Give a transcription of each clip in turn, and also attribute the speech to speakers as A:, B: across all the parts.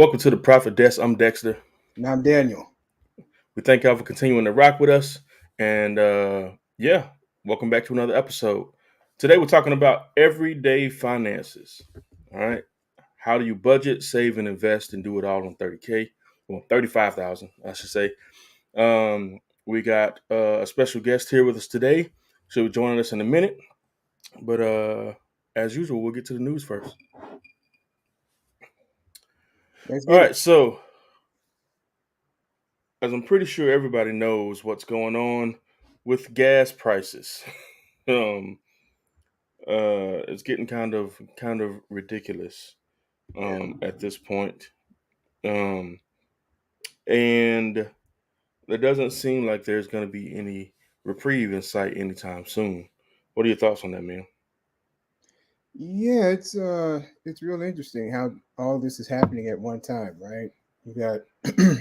A: Welcome to the Profit Desk. I'm Dexter.
B: And I'm Daniel.
A: We thank y'all for continuing to rock with us. And yeah, welcome back to another episode. Today we're talking about everyday finances. All right. How do you budget, save, and invest and do it all on 30K? Well, 35,000, I should say. We got a special guest here with us today. She'll be joining us in a minute. But as usual, we'll get to the news first.
B: Let's
A: All
B: get
A: right.
B: it.
A: So, as I'm pretty sure everybody knows what's going on with gas prices. um, it's getting kind of ridiculous
B: Yeah.
A: at this point. Um, and there doesn't seem like there's going to be any reprieve in sight anytime soon. What are your thoughts on that, man?
B: Yeah, it's real interesting how all this is happening at one time, right? You got you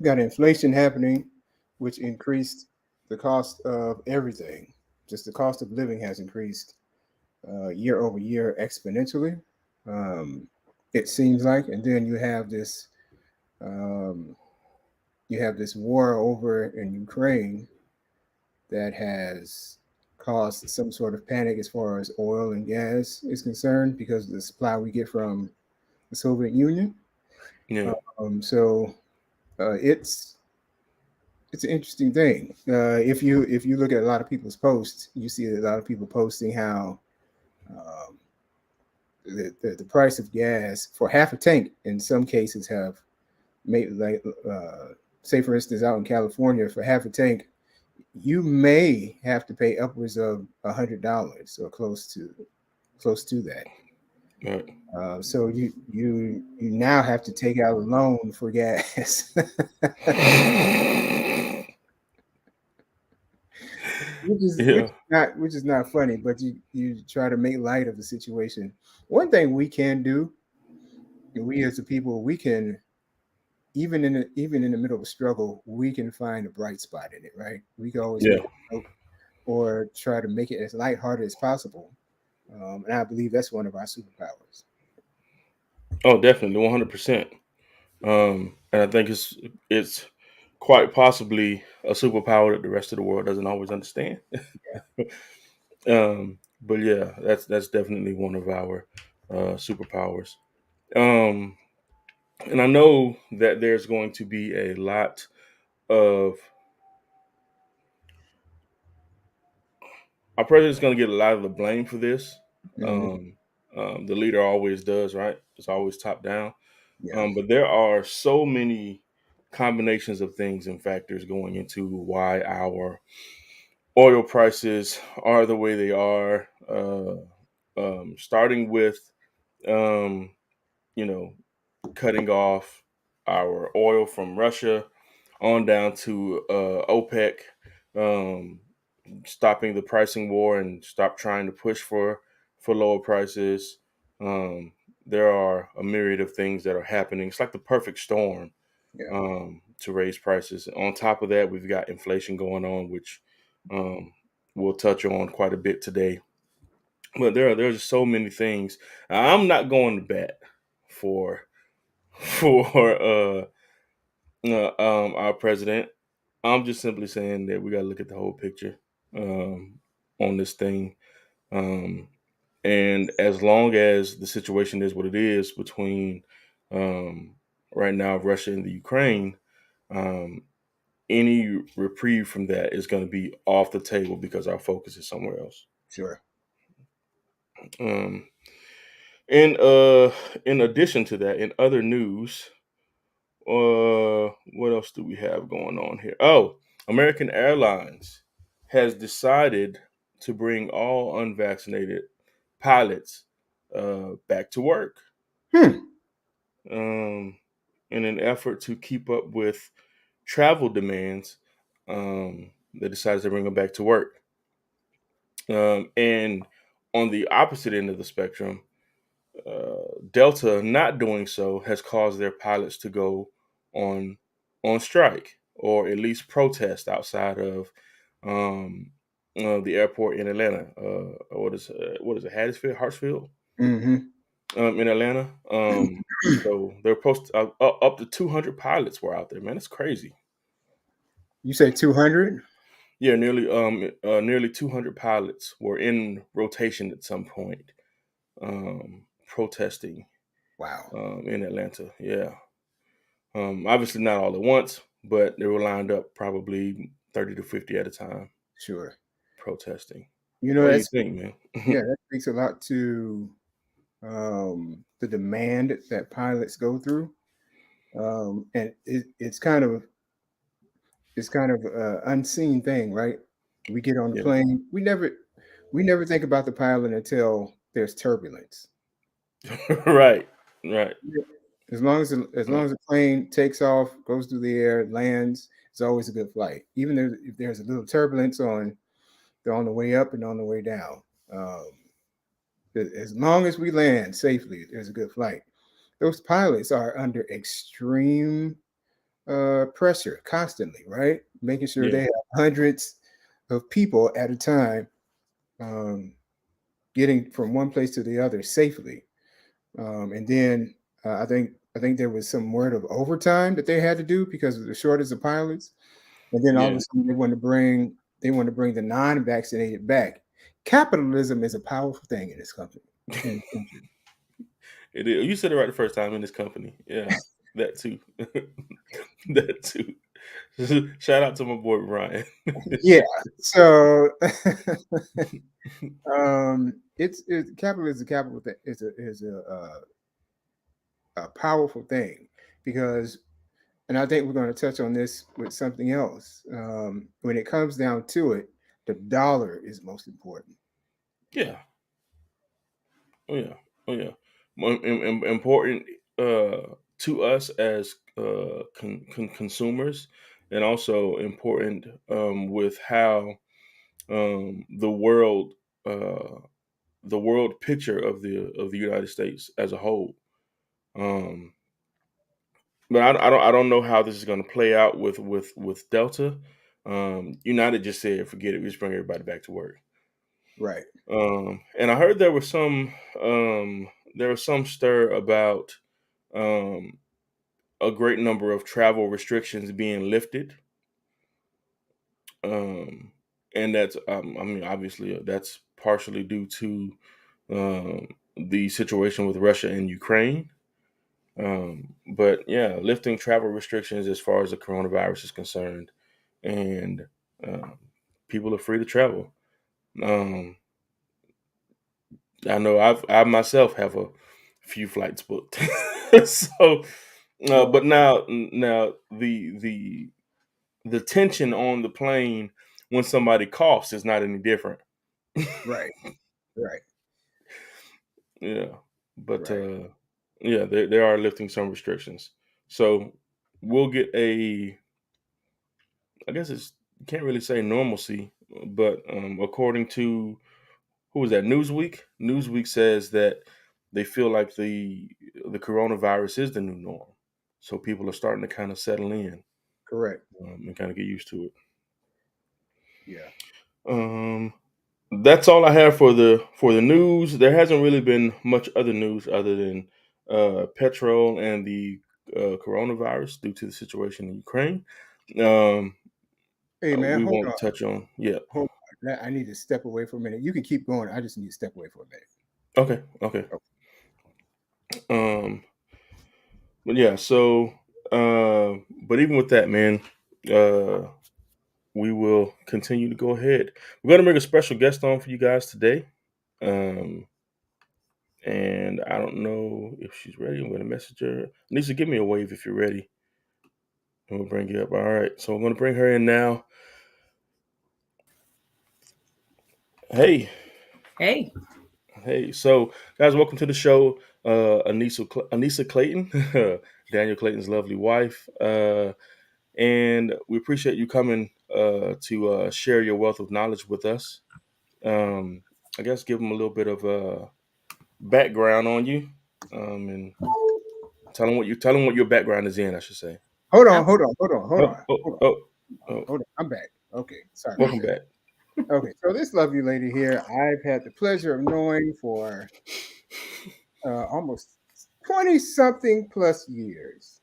B: got inflation happening, which increased the cost of everything. Just the cost of living has increased year over year exponentially. Um, it seems like, and then um, you have this war over in Ukraine that has caused some sort of panic as far as oil and gas is concerned because of the supply we get from the Soviet Union.
A: Yeah,
B: So it's an interesting thing. If you look at a lot of people's posts, you see a lot of people posting how um, the price of gas for half a tank in some cases have made like say for instance out in California for half a tank you may have to pay upwards of $100 or close to that.
A: right.
B: So you now have to take out a loan for gas, which is which
A: Yeah,
B: is not which is not funny, but you try to make light of the situation. One thing we can do, we as a people, we can even in the middle of a struggle, we can find a bright spot in it, right? We can always
A: yeah.
B: make a joke or try to make it as lighthearted as possible. And I believe that's one of our superpowers.
A: Oh, definitely, 100%. And I think it's quite possibly a superpower that the rest of the world doesn't always understand.
B: Yeah.
A: But yeah, that's definitely one of our superpowers. Um, and I know that there's going to be a lot of our president's going to get a lot of the blame for this.
B: Mhm.
A: Um, the leader always does, right? It's always top down.
B: Yeah.
A: But there are so many combinations of things and factors going into why our oil prices are the way they are. Starting with, um, you know, cutting off our oil from Russia on down to OPEC, um, stopping the pricing war and stop trying to push for lower prices. Um, there are a myriad of things that are happening. It's like the perfect storm
B: Yeah.
A: to raise prices. On top of that, we've got inflation going on, which um, we'll touch on quite a bit today. But there's just so many things. I'm not going to bat for for our president. I'm just simply saying that we got to look at the whole picture um, on this thing. Um, and as long as the situation is what it is between um, right now Russia and the Ukraine, um, any reprieve from that is going to be off the table because our focus is somewhere else.
B: Sure.
A: Um, and in addition to that, in other news, what else do we have going on here? Oh, American Airlines has decided to bring all unvaccinated pilots back to work
B: Hmm.
A: um, in an effort to keep up with travel demands. They decided to bring them back to work. And on the opposite end of the spectrum, Delta not doing so has caused their pilots to go on on strike or at least protest outside of um, the airport in Atlanta. What is it? Hattiesville, Hartsfield,
B: Hmm.
A: in Atlanta. So they're supposed to, up to 200 pilots were out there, man. It's crazy.
B: You say 200?
A: Yeah, nearly 200 pilots were in rotation at some point, protesting
B: Wow.
A: in Atlanta. Yeah, obviously not all at once, but they were lined up probably 30 to 50 at a time
B: Sure.
A: protesting.
B: You know,
A: What do you
B: that's
A: think, man?
B: yeah, that speaks a lot to the demand that pilots go through. And it's kind of unseen thing, right? We get on the
A: Yeah,
B: plane. We never think about the pilot until there's turbulence.
A: right, right,
B: Yeah. As long
A: right.
B: as the plane takes off, goes through the air, lands, it's always a good flight. Even if there's a little turbulence on the way up and on the way down. Um, as long as we land safely, there's a good flight. Those pilots are under extreme pressure constantly, right? Making sure they
A: Yeah,
B: have hundreds of people at a time um, getting from one place to the other safely. And then I think there was some word of overtime that they had to do because of the shortage of pilots. And then all of
A: yeah.
B: a sudden they want to bring the non-vaccinated back. Capitalism is a powerful thing in this country. In this country.
A: It is. You said it right the first time in this company. Yeah, that too. That too. Shout out to my boy Ryan.
B: Yeah. So it's capitalism. Capital is a powerful thing because, and I think we're going to touch on this with something else. When it comes down to it, the dollar is most important.
A: Yeah. Oh yeah. Oh yeah. Important to us as consumers, and also important with how the uh, world picture of the United States as a whole. Um, but I don't know how this is going to play out with Delta. United just said, forget it. We just bring everybody back to work.
B: Right.
A: And I heard there was some stir about um, a great number of travel restrictions being lifted, um, and that's I mean obviously that's partially due to um, the situation with Russia and Ukraine. But yeah, lifting travel restrictions as far as the coronavirus is concerned, and um, people are free to travel. Um, I know I myself have a few flights booked. So,
B: Oh,
A: but now the tension on the plane when somebody coughs is not any different.
B: right. Right.
A: Yeah, but
B: Right.
A: yeah, they are lifting some restrictions. So we'll get a, I guess it's, you can't really say normalcy, but according to, who was that, Newsweek? Newsweek says that they feel like the coronavirus is the new norm. So people are starting to kind of settle in
B: Correct.
A: and kind of get used to it.
B: Yeah.
A: Um, that's all I have for the news. There hasn't really been much other news other than petrol and the coronavirus due to the situation in Ukraine. Um,
B: Hey man,
A: we
B: hold on.
A: won't touch on. Yeah.
B: Hold on. I need to step away for a minute. You can keep going. I just need to step away for a minute.
A: Okay. Okay.
B: Oh,
A: Um, but yeah. So, but even with that, man, uh, we will continue to go ahead. We're gonna bring a special guest on for you guys today. Um, and I don't know if she's ready. I'm gonna message her. Lisa, give me a wave if you're ready, and we'll bring you up. All right. So I'm gonna bring her in now. Hey,
C: Hey,
A: hey. So guys, welcome to the show. Anissa Clayton, Daniel Clayton's lovely wife. And we appreciate you coming to share your wealth of knowledge with us. Um, I guess give them a little bit of background on you, and tell them what your background is in. I should say.
B: hold on.
C: I'm
B: Hold on. Hold on. Hold
A: Oh,
B: on.
A: oh,
B: Hold on.
A: oh, oh.
B: Hold on. I'm back. Okay. Sorry about
A: Welcome
B: that.
A: back.
B: Okay. So this lovely lady here, I've had the pleasure of knowing for almost 20 something plus years.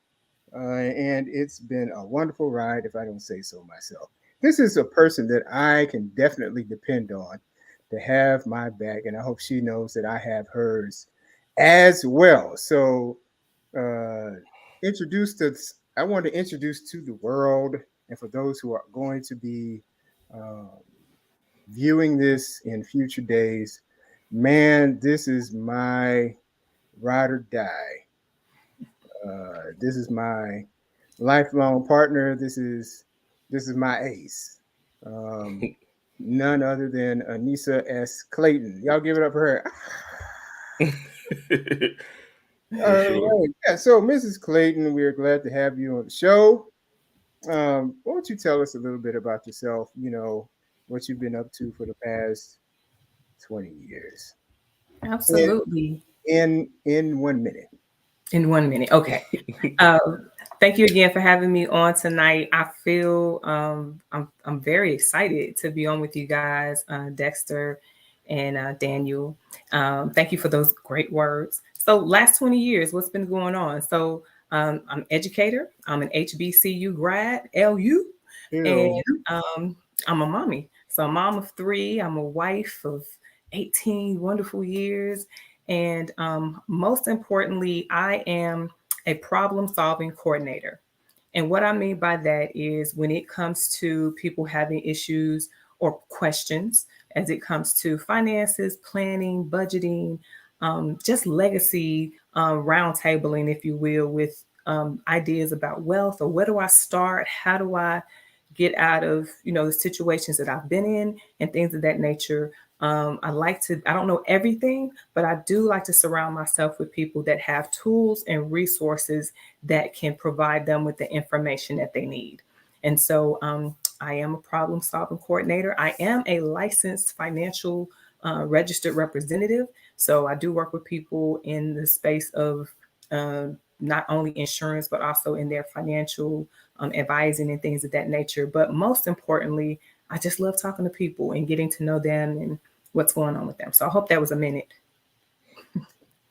B: And it's been a wonderful ride, if I don't say so myself. This is a person that I can definitely depend on to have my back, and I hope she knows that I have hers as well. So, uh, I want to introduce to the world, and for those who are going to be uh, viewing this in future days, man, this is my ride or die. This is my lifelong partner. This is my ace. Um, None other than Anissa S. Clayton. Y'all give it up for her.
A: For
B: All
A: sure.
B: right. Yeah. So, Mrs. Clayton, we are glad to have you on the show. Why don't you tell us a little bit about yourself? What you've been up to for the past 20 years. In
C: Absolutely.
B: in 1 minute.
C: In 1 minute. Okay. Thank you again for having me on tonight. I feel I'm very excited to be on with you guys, Dexter and Daniel. Thank you for those great words. So, last 20 years, what's been going on? So, I'm an educator. I'm an HBCU grad, LU, and
B: Ew.
C: um, I'm a mommy. So, I'm a mom of three. I'm a wife of 18 wonderful years. And most importantly, I am a problem solving coordinator. And what I mean by that is when it comes to people having issues or questions, as it comes to finances, planning, budgeting, just legacy roundtabling, if you will, with ideas about wealth or where do I start? How do I get out of the situations that I've been in and things of that nature. I don't know everything, but I do like to surround myself with people that have tools and resources that can provide them with the information that they need. And so I am a problem solving coordinator. I am a licensed financial registered representative. So I do work with people in the space of uh, not only insurance, but also in their financial advising and things of that nature. But most importantly, I just love talking to people and getting to know them and what's going on with them. So I hope that was a minute.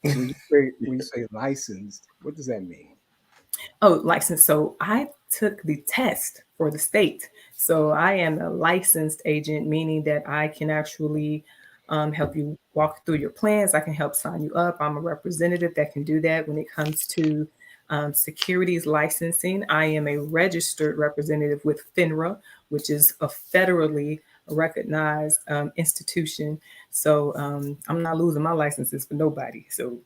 B: When you say licensed, what does that mean?
C: Oh, license. So I took the test for the state. So I am a licensed agent, meaning that I can actually help you walk through your plans. I can help sign you up. I'm a representative that can do that when it comes to securities licensing. I am a registered representative with FINRA, which is a federally recognized institution. So I'm not losing my licenses for nobody. So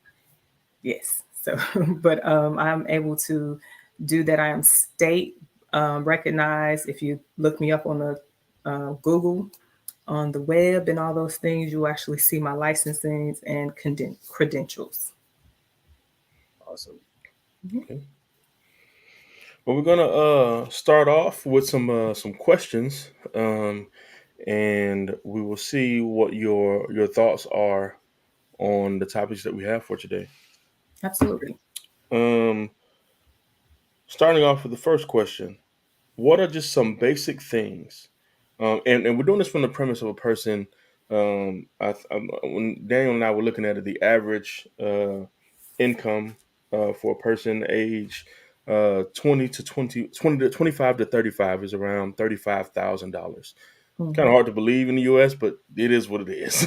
C: yes. So, but I'm able to do that. I am state recognized. If you look me up on the Google, on the web, and all those things, you actually see my licensings and credentials.
B: Awesome.
A: Okay. Well, we're gonna start off with some questions, and we will see what your thoughts are on the topics that we have for today.
C: Absolutely.
A: Um, Starting off with the first question: what are just some basic things? And we're doing this from the premise of a person. When Daniel and I were looking at it, the average income for a person age 20 to 25 to 35 is around $35,000. Kind of
C: Mhm.
A: hard to believe in the U.S., but it is what it is.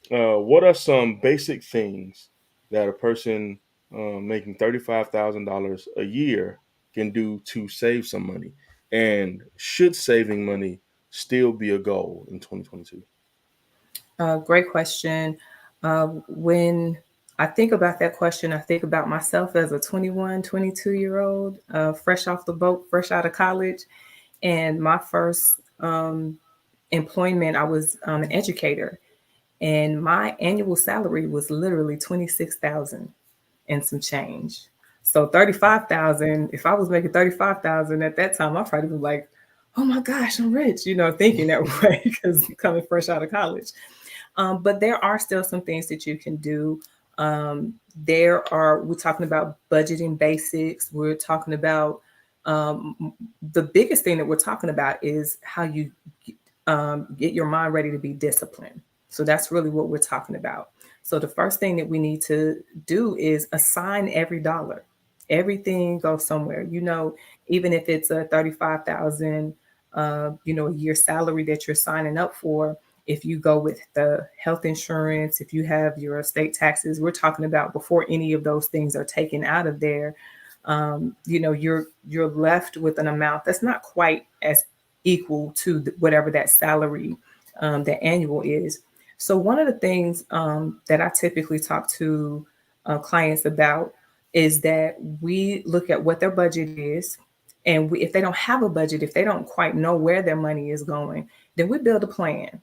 A: What are some basic things that a person making $35,000 a year can do to save some money? And should saving money still be a goal in 2022?
C: Great question. When I think about that question, I think about myself as a 21, 22-year old, fresh off the boat, fresh out of college. And my first employment, I was an educator, and my annual salary was literally 26,000 and some change. So 35,000. If I was making 35,000 at that time, I probably was like, "Oh my gosh, I'm rich," thinking that way because coming fresh out of college. But there are still some things that you can do. We're talking about budgeting basics. We're talking about the biggest thing that we're talking about is how you get your mind ready to be disciplined. So that's really what we're talking about. So the first thing that we need to do is assign every dollar. Everything goes somewhere. Even if it's a 35,000, a year salary that you're signing up for, if you go with the health insurance, if you have your estate taxes, we're talking about before any of those things are taken out of there, you're left with an amount that's not quite as equal to whatever that salary, that annual is. So one of the things that I typically talk to clients about is that we look at what their budget is, and if they don't have a budget, if they don't quite know where their money is going, then we build a plan.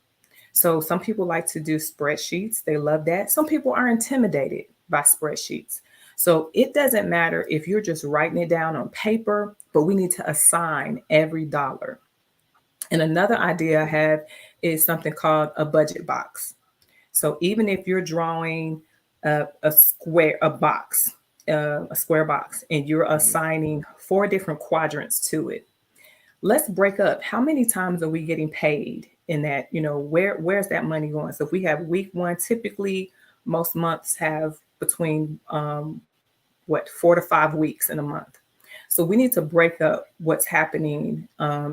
C: So some people like to do spreadsheets. They love that. Some people are intimidated by spreadsheets. So it doesn't matter if you're just writing it down on paper, but we need to assign every dollar. And another idea I have is something called a budget box. So even if you're drawing a square box, and you're assigning 4 different quadrants to it, let's break up how many times are we getting paid in that. Where's that money going? So if we have week one, typically most months have between 4 to 5 weeks in a month. So we need to break up what's happening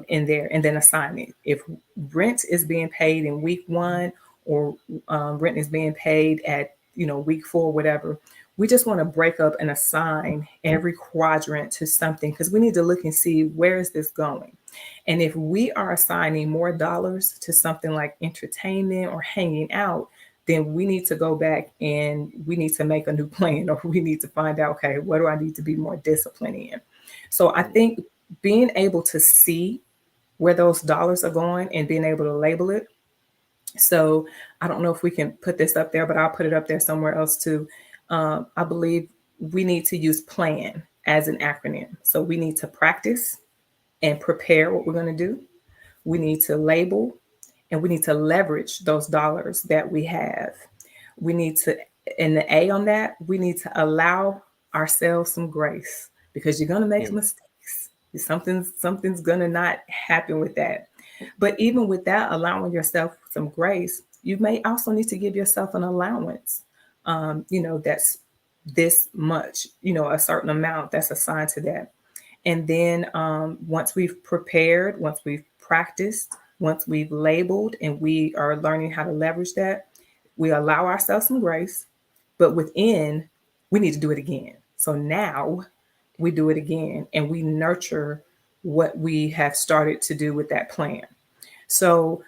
C: in there, and then assign it. If rent is being paid in week one, or rent is being paid at week 4, whatever, we just want to break up and assign every quadrant to something, because we need to look and see where is this going. And if we are assigning more dollars to something like entertainment or hanging out, then we need to go back and we need to make a new plan, or we need to find out, okay, what do I need to be more disciplined in? So I think being able to see where those dollars are going and being able to label it. So I don't know if we can put this up there, but I'll put it up there somewhere else too. I believe we need to use PLAN as an acronym. So we need to practice and prepare what we're going to do. We need to label, and we need to leverage those dollars that we have. We need to, in the A on that, we need to allow ourselves some grace, because you're going to make mistakes. Something's going to not happen with that. But even with that, allowing yourself some grace, you may also need to give yourself an allowance. That's this much, a certain amount that's assigned to that. And then once we've prepared, once we've practiced, once we've labeled, and we are learning how to leverage that, we allow ourselves some grace. But within, we need to do it again. So now we do it again, and we nurture what we have started to do with that plan. So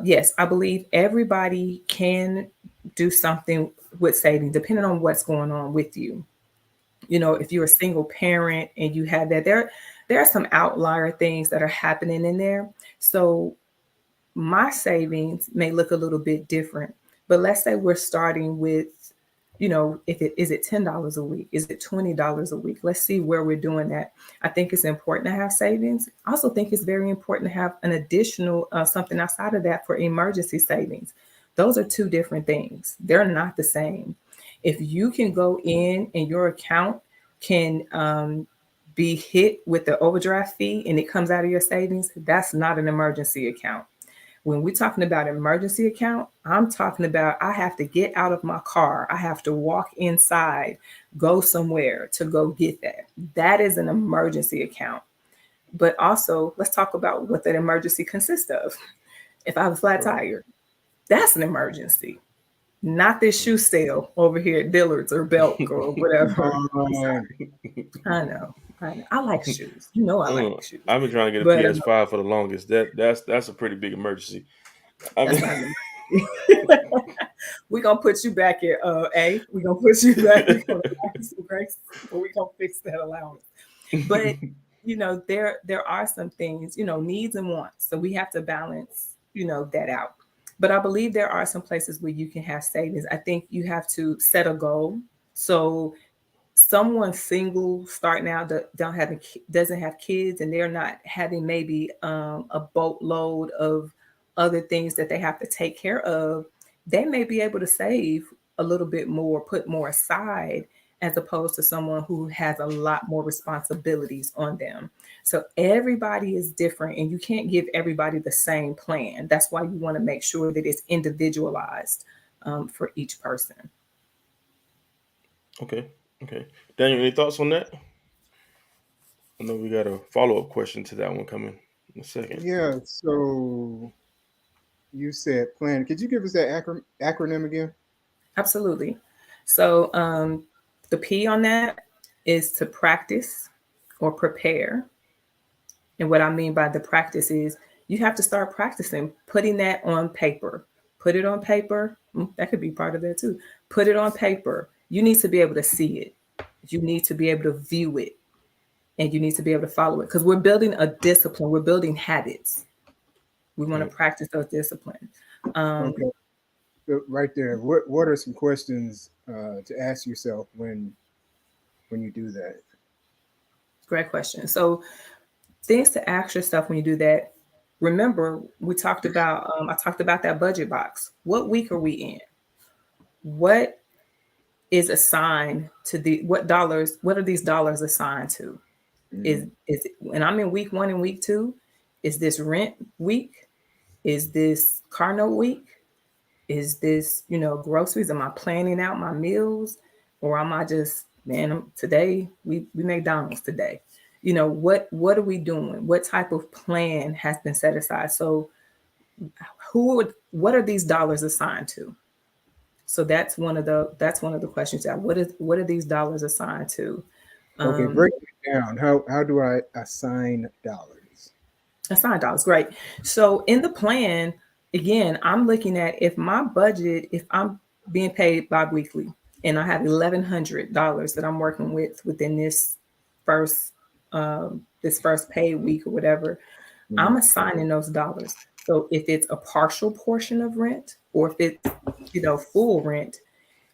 C: yes, I believe everybody can do something with saving, depending on what's going on with you. If you're a single parent and you have that, there are some outlier things that are happening in there. So my savings may look a little bit different, but let's say we're starting with, if it is it $10 a week, is it $20 a week? Let's see where we're doing that. I think it's important to have savings. I also think it's very important to have an additional something outside of that for emergency savings. Those are 2 different things. They're not the same. If you can go in and your account can be hit with the overdraft fee and it comes out of your savings, that's not an emergency account. When we're talking about emergency account, I'm talking about I have to get out of my car. I have to walk inside, go somewhere to go get that. That is an emergency account. But also, let's talk about what that emergency consists of. If I have a flat tire, that's an emergency. Not this shoe sale over here at Dillard's or Belk or whatever. I know. I like shoes. I like shoes.
A: I've been trying to get a PS5 for the longest. That's a pretty big emergency.
C: We're gonna put you back at A. We're gonna put you back. We're gonna fix that allowance. But there are some things, needs and wants. So we have to balance, that out. But I believe there are some places where you can have savings. I think you have to set a goal. So someone single starting out that doesn't have kids, and they're not having maybe a boatload of other things that they have to take care of, they may be able to save a little bit more, put more aside, as opposed to someone who has a lot more responsibilities on them. So everybody is different, and you can't give everybody the same plan. That's why you want to make sure that it's individualized for each person.
A: Okay. Okay. Daniel, any thoughts on that? I know we got a follow up question to that one coming in a second.
B: Yeah. So you said plan. Could you give us that acronym again?
C: Absolutely. So the P on that is to practice or prepare. And what I mean by the practice is you have to start practicing putting that on paper. Put it on paper. That could be part of that too. Put it on paper. You need to be able to see it. You need to be able to view it, and you need to be able to follow it because we're building a discipline. We're building habits. We want
A: Right.
C: to practice those disciplines. Um,
B: Okay. So right there. What are some questions to ask yourself when you do that?
C: Great question. So things to ask yourself when you do that. Remember, we talked about I talked about that budget box. What week are we in? What is assigned to the what dollars? What are these dollars assigned to?
B: Mm-hmm.
C: And I'm in week 1 and week 2. Is this rent week? Is this car note week? Is this groceries? Am I planning out my meals, or am I just today we McDonald's today? What are we doing? What type of plan has been set aside? So what are these dollars assigned to? So that's one of the questions. That what are these dollars assigned to?
B: Okay,
C: Um,
B: break it down. How do I assign dollars?
C: Assigned dollars, great. So in the plan, again, I'm looking at if my budget, if I'm being paid bi-weekly and I have $1,100 that I'm working with within first this first pay week or whatever,
B: Mhm.
C: I'm assigning those dollars. So if it's a partial portion of rent or if it's full rent,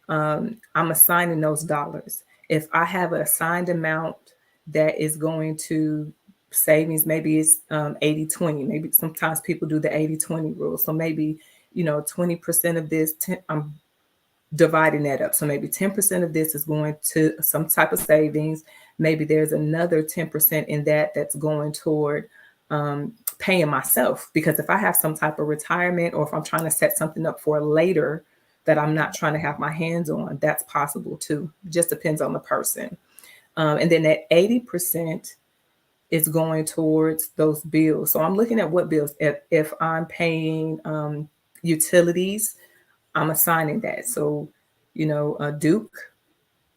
C: I'm assigning those dollars. If I have an assigned amount that is going to savings, maybe it's 80/20. Maybe sometimes people do the 80/20 rule. So maybe, 20% of this, I'm dividing that up. So maybe 10% of this is going to some type of savings. Maybe there's another 10% in that that's going toward paying myself. Because if I have some type of retirement or if I'm trying to set something up for later that I'm not trying to have my hands on, that's possible too. Just depends on the person. And then that 80% is going towards those bills. So I'm looking at what bills. If I'm paying utilities, I'm assigning that. So, Duke,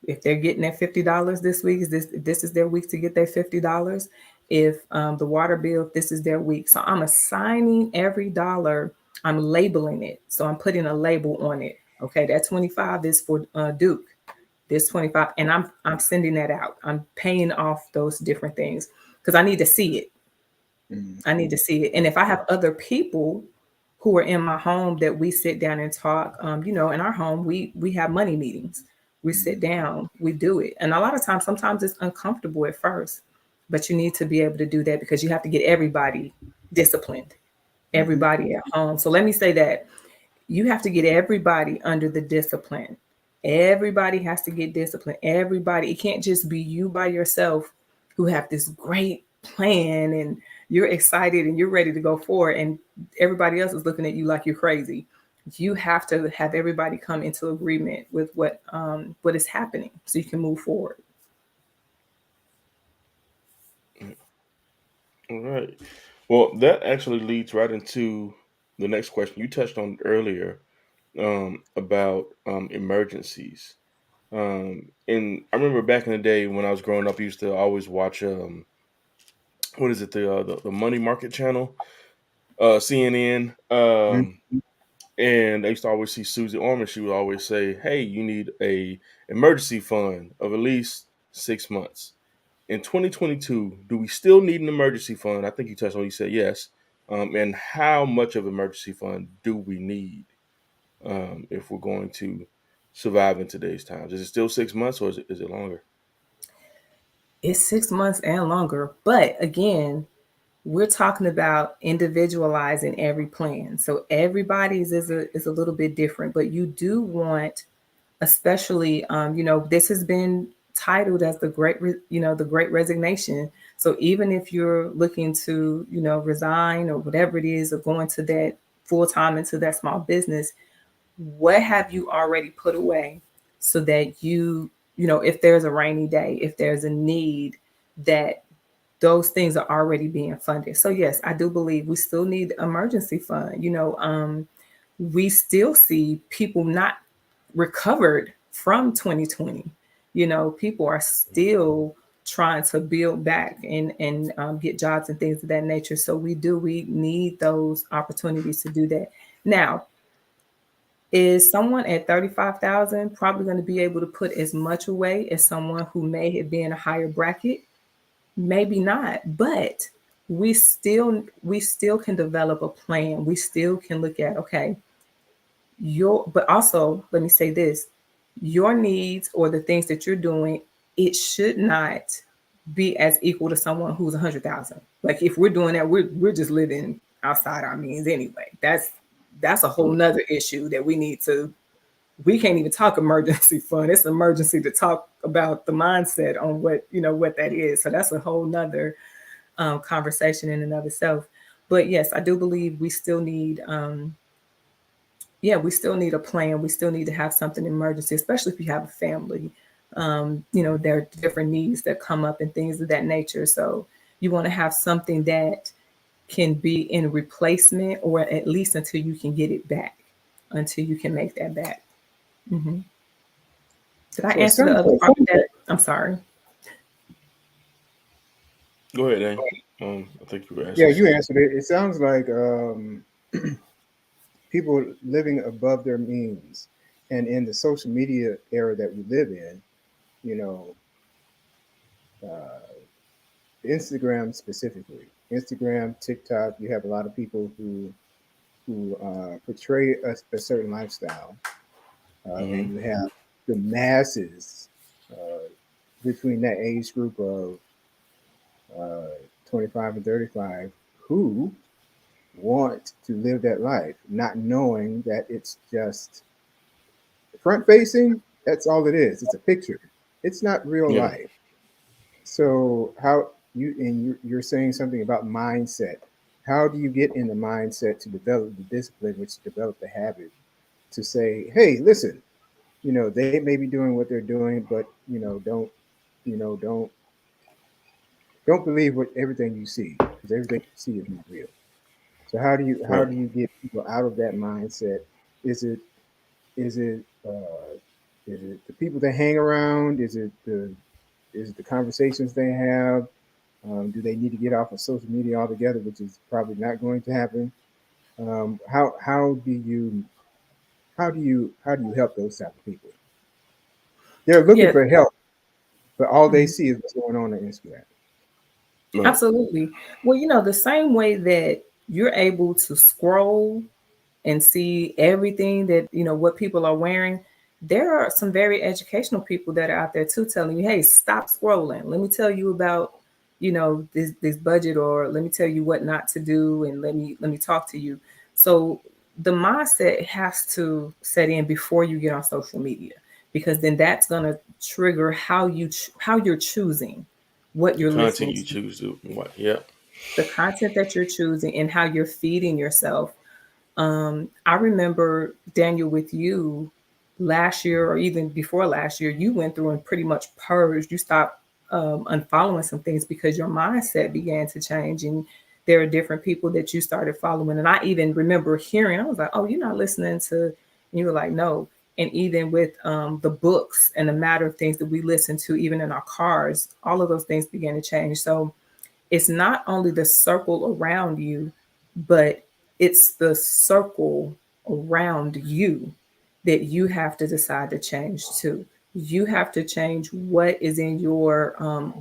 C: if they're getting their $50 this week, this is their week to get their $50. If the water bill, if this is their week. So I'm assigning every dollar, I'm labeling it. So I'm putting a label on it. Okay, that 25 is for Duke. This 25, and I'm sending that out. I'm paying off those different things because I need to see it.
B: Mhm.
C: I need to see it. And if I have other people who are in my home that we sit down and talk, in our home, we have money meetings. We sit down, we do it. And a lot of times, sometimes it's uncomfortable at first, but you need to be able to do that because you have to get everybody disciplined,
B: Mhm.
C: everybody at home. So let me say that you have to get everybody under the discipline. Everybody has to get disciplined. Everybody, it can't just be you by yourself who have this great plan and you're excited and you're ready to go forward, and everybody else is looking at you like you're crazy. You have to have everybody come into agreement with what is happening so you can move forward.
A: All right. Well, that actually leads right into the next question you touched on earlier, about emergencies. And I remember back in the day when I was growing up, I used to always watch what is it, the Money Market Channel, CNN.
B: Mhm.
A: And I used to always see Susie Orman. She would always say, "Hey, you need a emergency fund of at least 6 months." In 2022, do we still need an emergency fund? I think you touched on. You said yes. And how much of an emergency fund do we need if we're going to survive in today's times? Is it still 6 months or is it longer?
C: It's 6 months and longer. But again, we're talking about individualizing every plan. So everybody's is a little bit different, but you do want, especially, this has been titled as the great resignation. So even if you're looking to, resign or whatever it is, or go into that full time into that small business, what have you already put away so that if there's a rainy day, if there's a need, that those things are already being funded. So yes, I do believe we still need emergency fund. We still see people not recovered from 2020. People are still trying to build back and get jobs and things of that nature. So we need those opportunities to do that. Now, is someone at 35,000 probably going to be able to put as much away as someone who may have been a higher bracket? Maybe not, but we still can develop a plan. We still can look at, okay, but also let me say this, your needs or the things that you're doing, it should not be as equal to someone who's 100,000. Like if we're doing that, we're just living outside our means anyway. That's a whole nother issue that we can't even talk emergency fund. It's emergency to talk about the mindset on what that is. So that's a whole nother conversation in and of itself. But yes, I do believe we still need we still need a plan. We still need to have something emergency, especially if you have a family. There are different needs that come up and things of that nature. So you want to have something that can be in replacement, or at least until you can get it back, until you can make that back. Mm-hmm. Did I answer the other part of that? I'm sorry.
A: Go ahead, Dan. I think you were asking.
B: Yeah, you answered it. It sounds like people living above their means, and in the social media era that we live in, Instagram specifically, Instagram, TikTok, you have a lot of people who portray a certain lifestyle, and you have the masses between that age group of 25 and 35 who want to live that life, not knowing that it's just front facing. That's all it is. It's a picture. It's not real life. So how you're saying something about mindset. How do you get in the mindset to develop the discipline, which develop the habit to say, hey, listen, they may be doing what they're doing, but don't believe everything you see, because everything you see is not real. So how do you get people out of that mindset? Is it the people that hang around? Is it the conversations they have? Do they need to get off of social media altogether, which is probably not going to happen? How do you help those type of people? They're looking for help, but all they see is what's going on Instagram.
C: Right. Absolutely. Well, the same way that you're able to scroll and see everything that, what people are wearing, there are some very educational people that are out there too telling you, hey, stop scrolling. Let me tell you about, this budget, or let me tell you what not to do, and let me talk to you. So the mindset has to set in before you get on social media, because then that's going to trigger how you're choosing what you're listening to.
A: You choose to what? Yeah.
C: The content that you're choosing and how you're feeding yourself. I remember, Daniel, with you last year, or even before last year, you went through and pretty much purged. You stopped unfollowing some things because your mindset began to change, and there are different people that you started following. And I even remember hearing, I was like, oh, you're not listening to, and you were like, no. And even with the books and the matter of things that we listen to, even in our cars, all of those things began to change. So it's not only the circle around you, but it's the circle around you that you have to decide to change too. You have to change what is in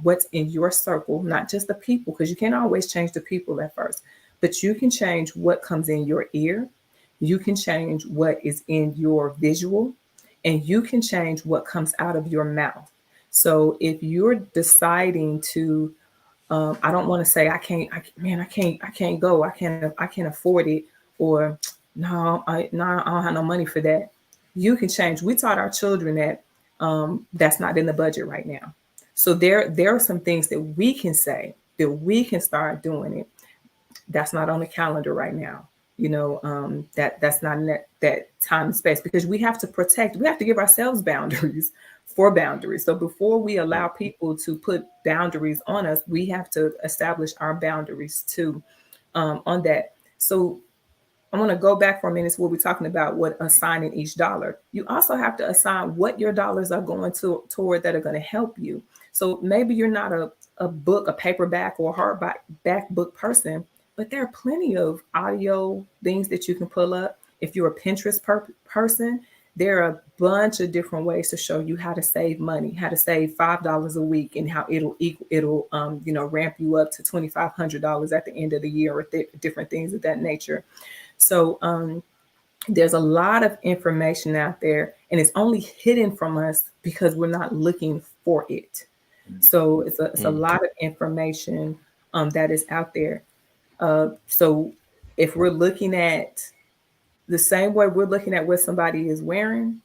C: what's in your circle, not just the people, because you can't always change the people at first, but you can change what comes in your ear. You can change what is in your visual, and you can change what comes out of your mouth. So if you're deciding to, I don't want to say I can't go, I can't afford it, or no, I don't have no money for that. You can change. We taught our children that that's not in the budget right now. So there are some things that we can say, that we can start doing it. That's not on the calendar right now. That's not in that time and space, because we have to give ourselves boundaries for boundaries. So before we allow people to put boundaries on us, we have to establish our boundaries too, on that. So I want to go back for a minute to what we're talking about, what assigning each dollar. You also have to assign what your dollars are going to toward that are going to help you. So maybe you're not a book, a paperback or hardback book person, but there are plenty of audio things that you can pull up. If you're a Pinterest person, there are a bunch of different ways to show you how to save money, how to save $5 a week, and how it'll ramp you up to $2,500 at the end of the year, or different things of that nature. So there's a lot of information out there, and it's only hidden from us because we're not looking for it. So it's a lot of information that is out there. So if we're looking at the same way we're looking at what somebody is wearing,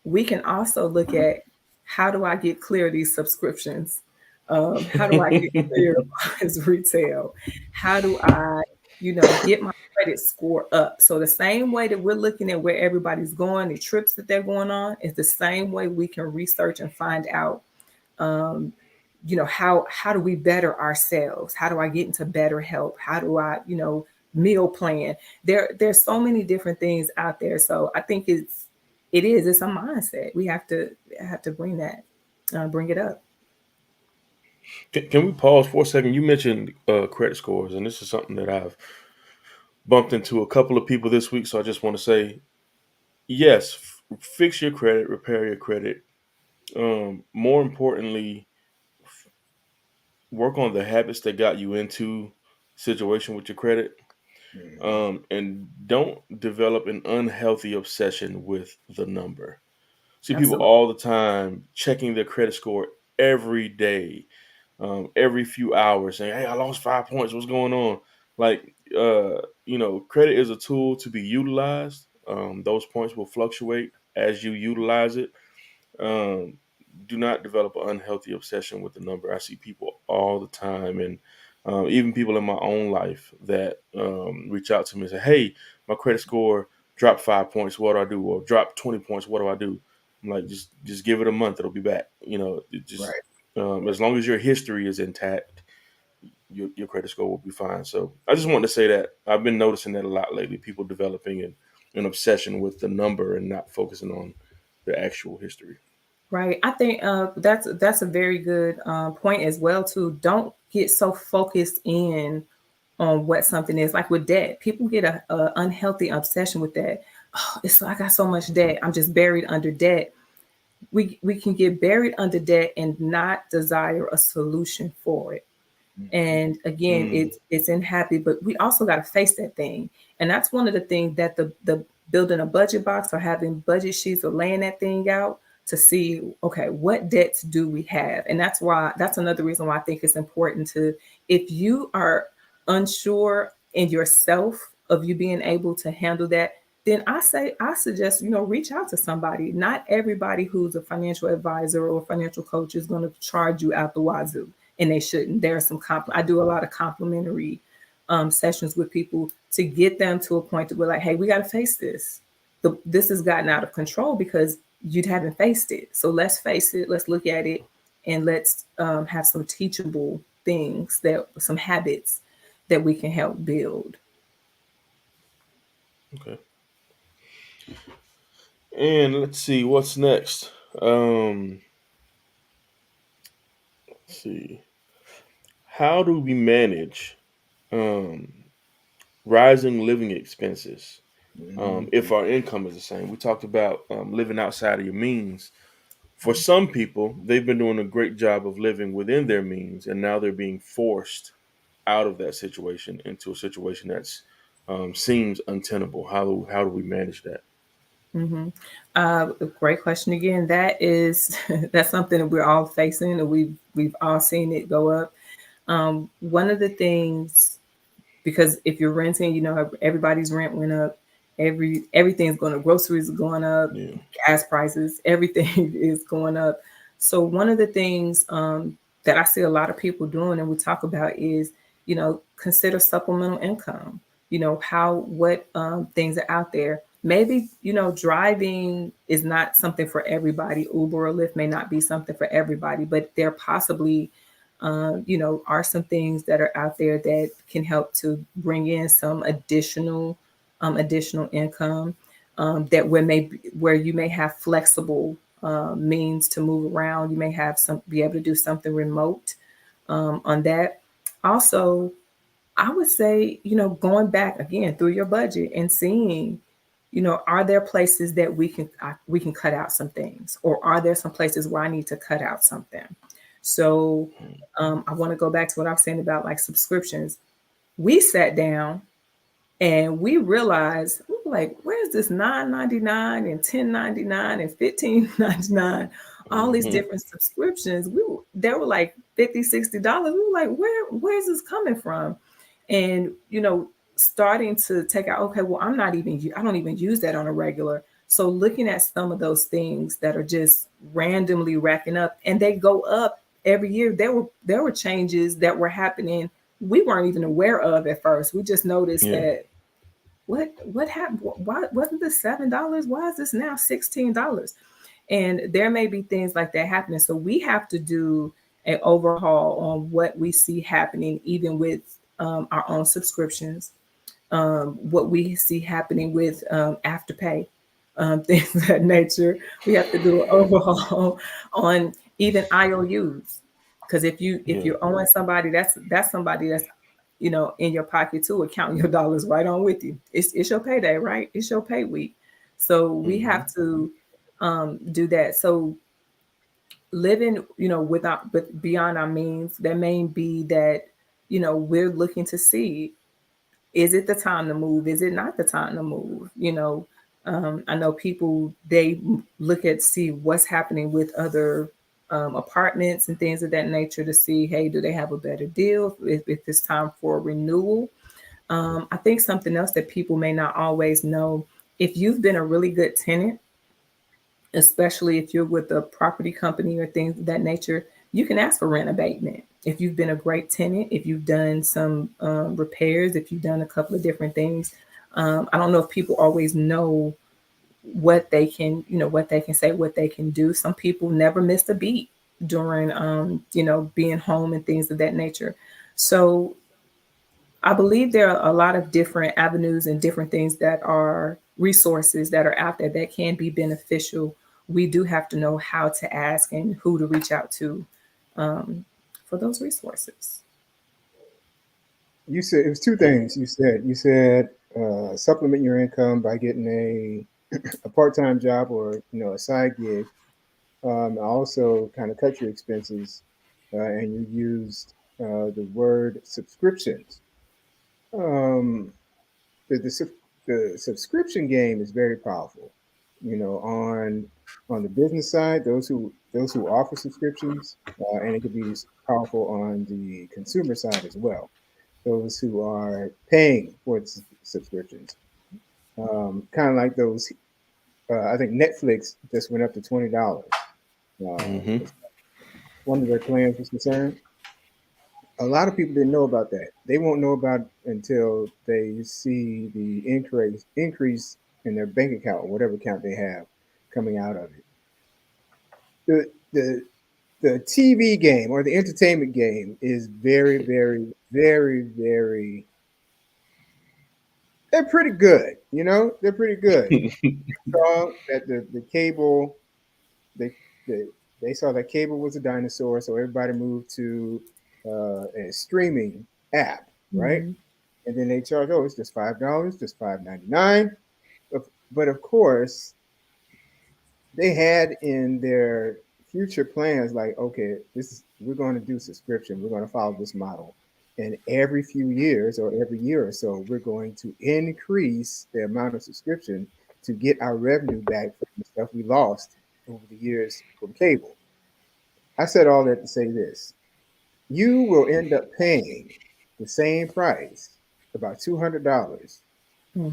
C: we can also look at, how do I get clear of these subscriptions? How do I get clear of this retail? How do I, get my credit score up? So the same way that we're looking at where everybody's going, the trips that they're going on, is the same way we can research and find out, how do we better ourselves? How do I get into better health? How do I, meal plan? There's so many different things out there. So I think it's a mindset. We have to bring it up.
A: Can we pause for a second? You mentioned credit scores, and this is something that I've bumped into a couple of people this week. So I just want to say, yes, fix your credit, repair your credit. More importantly, work on the habits that got you into situation with your credit. And don't develop an unhealthy obsession with the number. See people
C: Absolutely.
A: all the time checking their credit score every day, every few hours, saying, "Hey, I lost 5 points. What's going on?" Like, credit is a tool to be utilized. Those points will fluctuate as you utilize it. Um, do not develop an unhealthy obsession with the number. I see people all the time, and even people in my own life that reach out to me and say, "Hey, my credit score dropped 5 points. What do I do?" Or dropped 20 points. What do I do? I'm like, just give it a month. It'll be back.
B: Right.
A: As long as your history is intact, your credit score will be fine. So I just wanted to say that I've been noticing that a lot lately. People developing an obsession with the number and not focusing on the actual history.
C: Right. I think that's a very good point as well too. Don't get so focused in on what something is. Like with debt, people get a unhealthy obsession with that. Oh, it's like I got so much debt. I'm just buried under debt. We can get buried under debt and not desire a solution for it. And again,
A: Mm,
C: it's unhappy, but we also got to face that thing. And that's one of the things that the building a budget box or having budget sheets or laying that thing out to see, okay, what debts do we have? And that's another reason why I think it's important to, if you are unsure in yourself of you being able to handle that, then I suggest, reach out to somebody. Not everybody who's a financial advisor or financial coach is going to charge you out the wazoo, and they shouldn't. There are some I do a lot of complimentary sessions with people to get them to a point where, like, hey, we got to face this. This has gotten out of control because you haven't faced it. So let's face it. Let's look at it, and let's have some teachable things, some habits that we can help build.
A: okay. And let's see what's next. Let's see. How do we manage um, rising living expenses if our income is the same? We talked about living outside of your means. For some people, they've been doing a great job of living within their means, and now they're being forced out of that situation into a situation that's seems untenable. How do we manage that?
C: hmm Great question again. That is that's something that we're all facing, and we've all seen it go up. One of the things, because if you're renting, everybody's rent went up. Everything's going up. Groceries are going up.
A: Yeah.
C: Gas prices, everything is going up. So one of the things that I see a lot of people doing, and we talk about, is consider supplemental income. What things are out there. maybe, driving is not something for everybody. Uber or Lyft may not be something for everybody, but there possibly, are some things that are out there that can help to bring in some additional income, that where you may have flexible means to move around. You may be able to do something remote on that. Also, I would say, going back again through your budget and seeing, are there places that we can cut out some things, or are there some places where I need to cut out something? So I want to go back to what I was saying about like subscriptions. We sat down and we realized, we were like, where's this $9.99 and $10.99 and $15.99? All these different subscriptions. There were like $50, $60. We were like, where's this coming from? And starting to take out, okay, well, I don't even use that on a regular. So looking at some of those things that are just randomly racking up, and they go up every year. There were changes that were happening we weren't even aware of at first. We just noticed that what happened? Why wasn't this $7? Why is this now $16? And there may be things like that happening. So we have to do an overhaul on what we see happening, even with our own subscriptions, what we see happening with Afterpay, things of that nature. We have to do an overhaul on even IOUs, because if you're owing somebody, that's somebody that's in your pocket too, counting your dollars right on with you. It's your payday, right? It's your pay week. So we have to do that. So living, but beyond our means, that may be that, we're looking to see, is it the time to move? Is it not the time to move? I know people, they look at, see what's happening with other apartments and things of that nature to see, hey, do they have a better deal if it's time for renewal? I think something else that people may not always know, if you've been a really good tenant, especially if you're with a property company or things of that nature, you can ask for rent abatement. If you've been a great tenant, if you've done some repairs, if you've done a couple of different things. I don't know if people always know what they can, what they can say, what they can do. Some people never missed a beat during, being home and things of that nature. So I believe there are a lot of different avenues and different things that are resources that are out there that can be beneficial. We do have to know how to ask and who to reach out to for those resources.
B: You said it was two things. You said supplement your income by getting a part-time job or a side gig. Also, kind of cut your expenses, and you used the word subscriptions. The subscription game is very powerful. On the business side, those who offer subscriptions, and it could be powerful on the consumer side as well. Those who are paying for subscriptions, kind of like those. I think Netflix just went up to $20. One of their plans was concerned. A lot of people didn't know about that. They won't know about it until they see the increase in their bank account or whatever account they have coming out of it. The TV game or the entertainment game is very, very, very, very. They're pretty good. They're pretty good. Saw that the cable, they saw that cable was a dinosaur, so everybody moved to a streaming app, right? And then they charge, it's just $5, just $5.99. But of course, they had in their future plans like, okay, we're going to do subscription. We're going to follow this model. And every few years or every year or so, we're going to increase the amount of subscription to get our revenue back from the stuff we lost over the years from cable. I said all that to say this. You will end up paying the same price, about $200,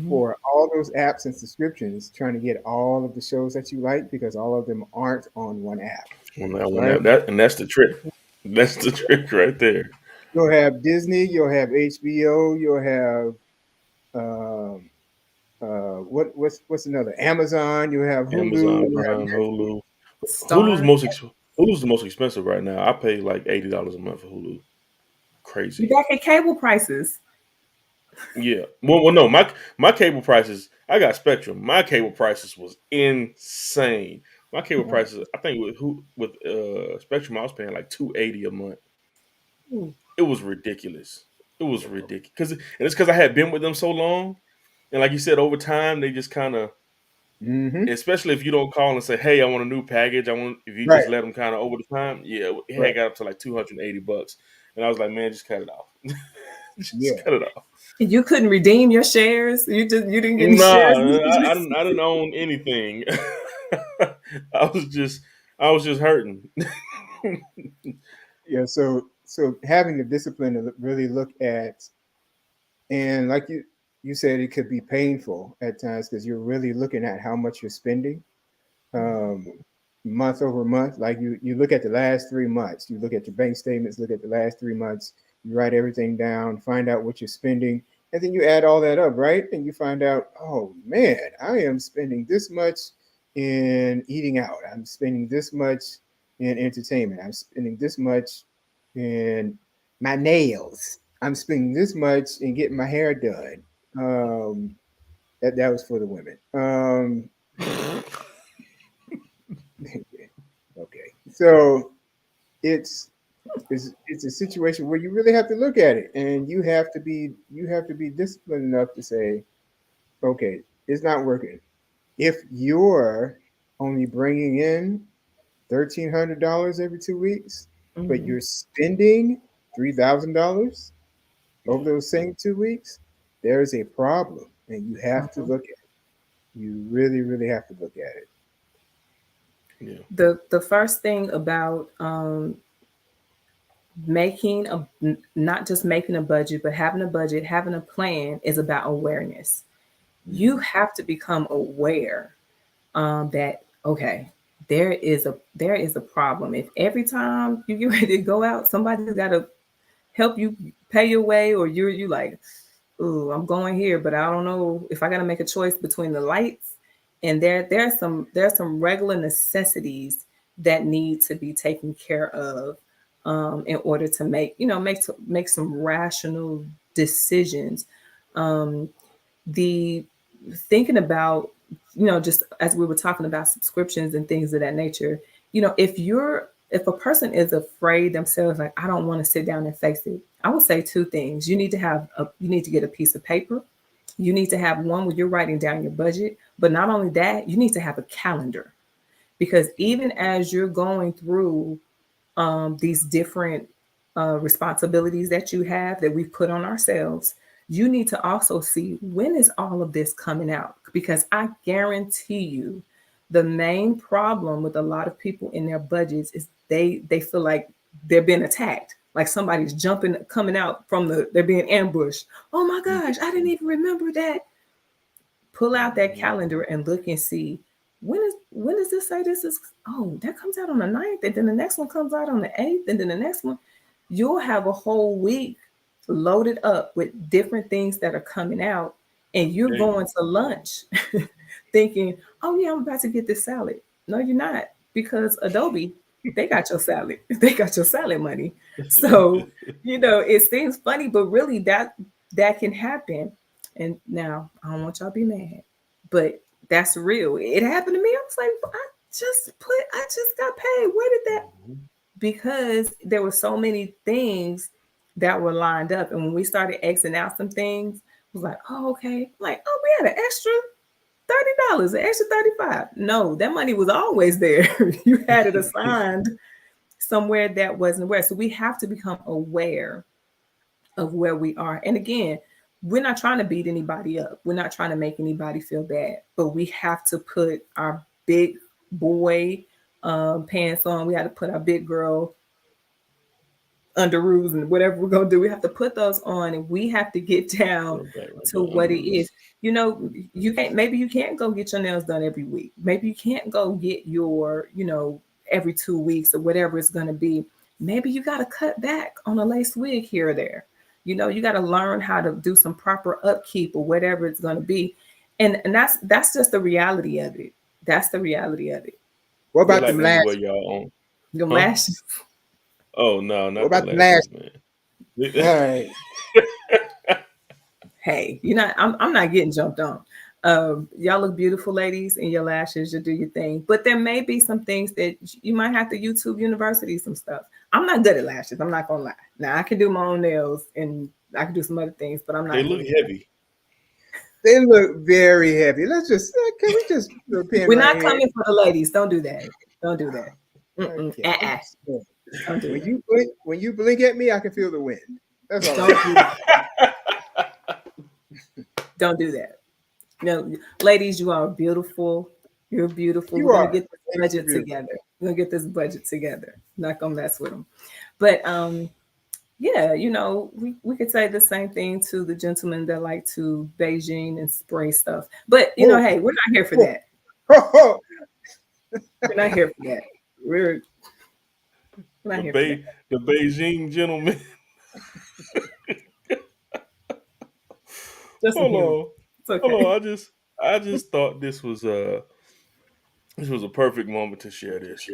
B: for all those apps and subscriptions, trying to get all of the shows that you like, because all of them aren't on one app.
A: Right? And that's the trick. That's the trick right there.
B: You'll have Disney, you'll have HBO, you'll have What's another? Amazon. You have
A: Amazon
B: Hulu. You have
A: Prime, Hulu. Hulu's
C: Star.
A: most Hulu's the most expensive right now. I pay like $80 a month for Hulu.
C: You
A: Crazy.
C: back at cable prices.
A: Yeah. Well, no, my cable prices. I got Spectrum. My cable prices was insane. My cable
B: Netflix.
A: prices. I think with Spectrum, I was paying like $280 a month.
C: Ooh.
A: It was ridiculous. It was ridiculous and it's because I had been with them so long, and like you said, over time they just kind of,
B: Mm-hmm.
A: especially if you don't call and say, "Hey, I want a new package." If you
B: Right.
A: just let them kind of over the time, yeah, it had
B: Right.
A: got up to like $280, and I was like, "Man, just cut it off. Just
B: Yeah.
A: cut it off."
C: You couldn't redeem your shares. You didn't get any shares.
A: Nah, I didn't own anything. I was just I was just hurting.
B: Yeah. So having the discipline to really look at, and like you said, it could be painful at times because you're really looking at how much you're spending um, month over month. Like you look at the last 3 months, you look at your bank statements, look at the last 3 months, you write everything down, find out what you're spending, and then you add all that up, right? And you find out, oh man, I am spending this much in eating out. I'm spending this much in entertainment. I'm spending this much in my nails. I'm spending this much in getting my hair done. That was for the women. Okay, so it's it's a situation where you really have to look at it, and you have to be disciplined enough to say, okay, it's not working. If you're only bringing in $1,300 every 2 weeks, but
C: Mhm.
B: you're spending $3,000 over
A: Yeah,
B: those same 2 weeks, there's a problem, and you have to
C: Mhm.
B: look at it. You really, really have to look at it.
A: yeah,
C: The first thing about not just making a budget, but having a plan is about awareness. You
B: Mhm.
C: have to become aware that okay, there is a problem. If every time you get ready to go out, somebody's got to help you pay your way, or you like, ooh, I'm going here, but I don't know if I got to make a choice between the lights. And there's some regular necessities that need to be taken care of in order to make some rational decisions. Um, the Thinking about, just as we were talking about subscriptions and things of that nature, if a person is afraid themselves, like, I don't want to sit down and face it, I would say two things. You need to get a piece of paper. You need to have one where you're writing down your budget, but not only that, you need to have a calendar, because even as you're going through these different responsibilities that you have that we've put on ourselves, you need to also see, when is all of this coming out? Because I guarantee you, the main problem with a lot of people in their budgets is they feel like they're being attacked, like somebody's jumping, coming out from they're being ambushed. Oh my gosh, I didn't even remember that. Pull out that
A: mhm,
C: calendar and look and see, when does this say this is, oh, that comes out on the 9th, and then the next one comes out on the 8th, and then the next one. You'll have a whole week loaded up with different things that are coming out, and you're
A: there you
C: going
A: go.
C: to lunch thinking, oh yeah, I'm about to get this salad. No, you're not, because Adobe, they got your salad. They got your salad money. So, it seems funny, but really that can happen. And now I don't want y'all to be mad, but that's real. It happened to me. I was like, I just got paid. Where did that?
A: Mhm.
C: Because there were so many things that were lined up. And when we started Xing out some things, I was like, oh, okay. Like, oh, we had an extra $30, an extra 35. No, that money was always there. You had it assigned somewhere that wasn't aware. So we have to become aware of where we are. And again, we're not trying to beat anybody up. We're not trying to make anybody feel bad, but we have to put our big boy pants on. We have to put our big girl underoos and whatever we're gonna do. We have to put those on, and we have to get down
A: Put that right
C: to
A: there,
C: what it is.
A: underoos.
C: You can't go get your nails done every week. Maybe you can't go get every 2 weeks or whatever it's gonna be. Maybe you gotta cut back on a lace wig here or there. You got to learn how to do some proper upkeep or whatever it's gonna be. And that's just the reality of it. That's the reality of it.
B: What
A: They
B: about
A: like
B: them
A: when you wear
B: lashes?
A: your own.
C: The
A: Huh?
C: lashes.
A: Oh no,
B: What
A: not the
B: about the
A: lashes,
B: lashes?
A: man.
B: All right.
C: Hey, you're not. I'm not getting jumped on. Y'all look beautiful, ladies, and your lashes. You do your thing, but there may be some things that you might have to YouTube University some stuff. I'm not good at lashes. I'm not gonna lie. Now I can do my own nails and I can do some other things, but I'm
A: They
C: not
A: look
C: good.
A: heavy.
B: They look very heavy. Let's just can we just put a pin
C: We're
B: right
C: not
B: here?
C: coming for the ladies. Don't do that. Don't do that. Mm-mm.
B: Okay. I'm just saying.
C: Don't do that.
B: When you blink at me, I can feel the wind. That's all.
C: Don't do that. Don't do that. No, ladies, you are beautiful. You're beautiful.
B: You
C: We're gonna
B: are.
C: get this
B: Ladies, you're
C: budget
B: beautiful.
C: together. We're gonna get this budget together. Not gonna mess with them. But yeah, we could say the same thing to the gentlemen that like to Beijing and spray stuff. But
B: Whoa,
C: hey, we're not here for
B: whoa,
C: that.
B: whoa.
C: We're not here for that. We're not
A: The
C: here for that.
A: the Beijing gentleman.
C: Just some
A: Hold
C: humor.
A: on.
C: It's
A: Hold
C: okay.
A: on. I just thought this was a perfect moment to share this.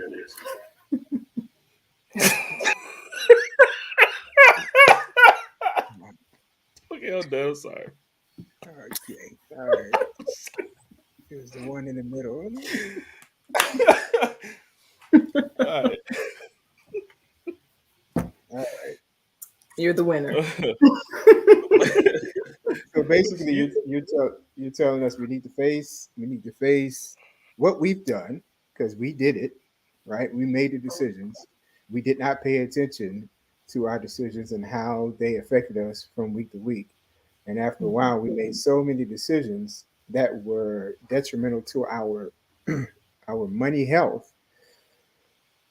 A: Okay, I'm done. I'm sorry.
B: Okay. All right. Here's the one in the middle.
A: All right.
B: All right.
C: You're the winner.
B: So basically, you're telling us we need to face what we've done because we did it, right? We made the decisions. We did not pay attention to our decisions and how they affected us from week to week. And after a while, we made so many decisions that were detrimental to our our money health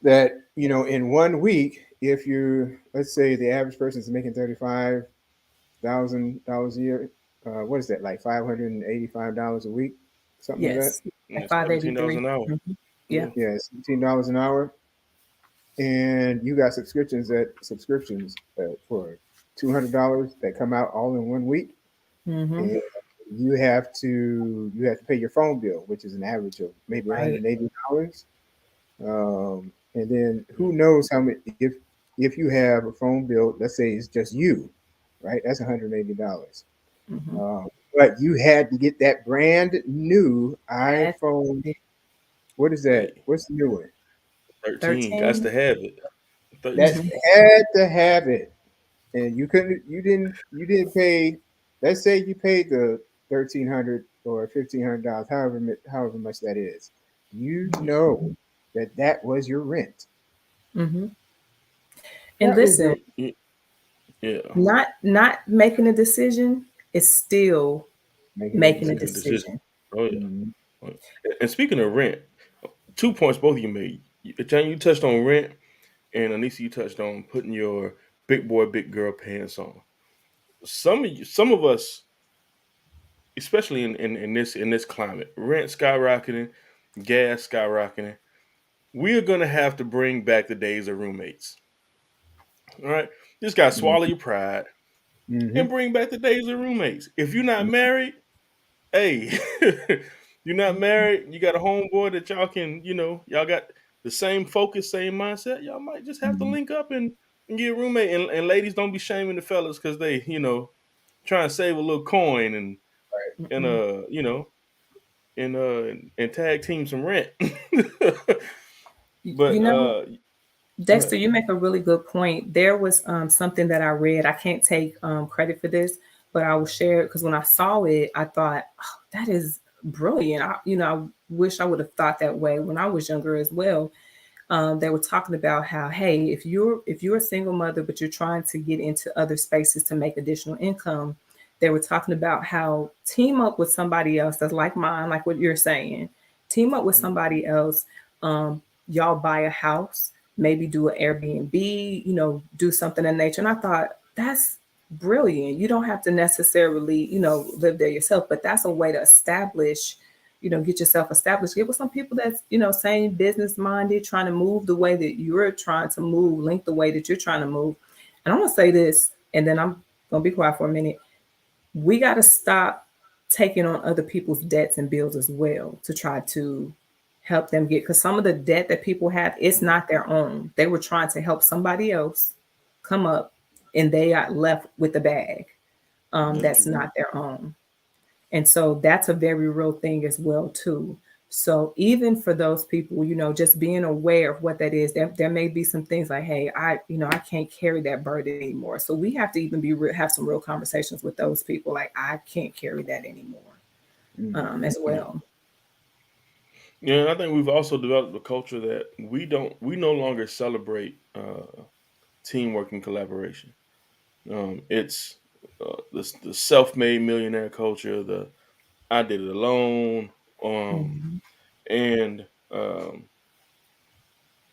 B: that in 1 week, if you let's say the average person is making $35,000 a year, what is that, like $585 a week, something like that?
C: Yes.
A: And
C: At
A: it's $17
C: 583.
A: an hour.
C: Yeah.
B: Yeah, $17 an hour, and you got subscriptions for $200 that come out all in 1 week,
C: Mm-hmm.
B: and you have to pay your phone bill, which is an average of maybe
C: Right.
B: $180. And then who knows how many if you have a phone bill, let's say it's just you, right? That's $180.
C: Mm-hmm.
B: But you had to get that brand new
C: That's
B: iPhone. What is that?
A: Hey,
B: What's the new one?
A: 13. Got
C: 13.
A: to have it.
B: That
A: 13.
B: had to have it, and you didn't pay. Let's say you paid the $1,300 or $1,500, however much that is. You know that was your rent.
C: Mm-hmm. And
B: That was
C: listen,
B: your
A: Yeah.
C: not making a decision is still
B: making a
C: making a
A: Making a
B: decision.
A: decision.
C: decision.
A: Oh, yeah.
B: Mhm.
A: And speaking of rent, 2 points both of you made. John, you touched on rent, and Anissa, you touched on putting your big boy, big girl pants on. Some of us, especially in this climate, rent skyrocketing, gas skyrocketing. We are gonna have to bring back the days of roommates. All right, just gotta swallow your pride and
B: Mhm.
A: bring back the days of roommates. If you're not married, hey, you're not married, you got a homeboy that y'all can, y'all got the same focus, same mindset. Y'all might just have to
B: Mhm.
A: link up and get a roommate. And ladies, don't be shaming the fellas because they, trying to save a little coin and
C: Mm-mm.
A: and tag team some rent.
C: You
A: But
C: know,
A: go
C: Dexter,
A: ahead.
C: you make a really good point. There was something that I read. I can't take credit for this, but I will share it because when I saw it, I thought, oh, that is brilliant. I wish I would have thought that way when I was younger as well. They were talking about how, hey, if you're a single mother but you're trying to get into other spaces to make additional income, they were talking about how team up with somebody else that's like mine, like what you're saying. Team up with somebody else. Y'all buy a house, maybe do an Airbnb, do something in nature. And I thought that's brilliant. You don't have to necessarily, live there yourself, but that's a way to establish, get yourself established. Get with some people that's, same business minded, trying to move the way that you're trying to move, link the way that you're trying to move. And I'm gonna say this, and then I'm gonna be quiet for a minute. We got to stop taking on other people's debts and bills as well to try to help them get, because some of the debt that people have, it's not their own. They were trying to help somebody else come up and they got left with the bag that's not their own. And so that's a very real thing as well too. So even for those people, just being aware of what that is, there may be some things like, hey, I can't carry that burden anymore. So we have to even have some real conversations with those people. Like, I can't carry that anymore as well.
A: Yeah, and I think we've also developed a culture that we no longer celebrate teamwork and collaboration. It's the self-made millionaire culture, the I did it alone,
C: Mhm.
A: and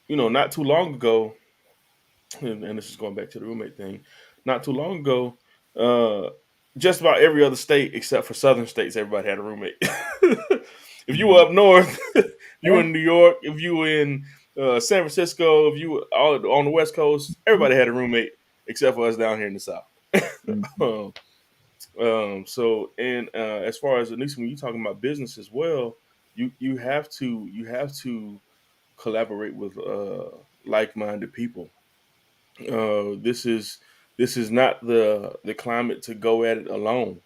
A: not too long ago, and this is going back to the roommate thing. Not too long ago, just about every other state except for southern states, everybody had a roommate. If you were up north, you were
B: Yeah.
A: in New York. If you were in San Francisco, if you were all on the West Coast, everybody had a roommate except for us down here in the South.
B: Mhm.
A: um, so, and as far as, at least when you're talking about business as well, you have to collaborate with like-minded people. This is not the climate to go at it alone.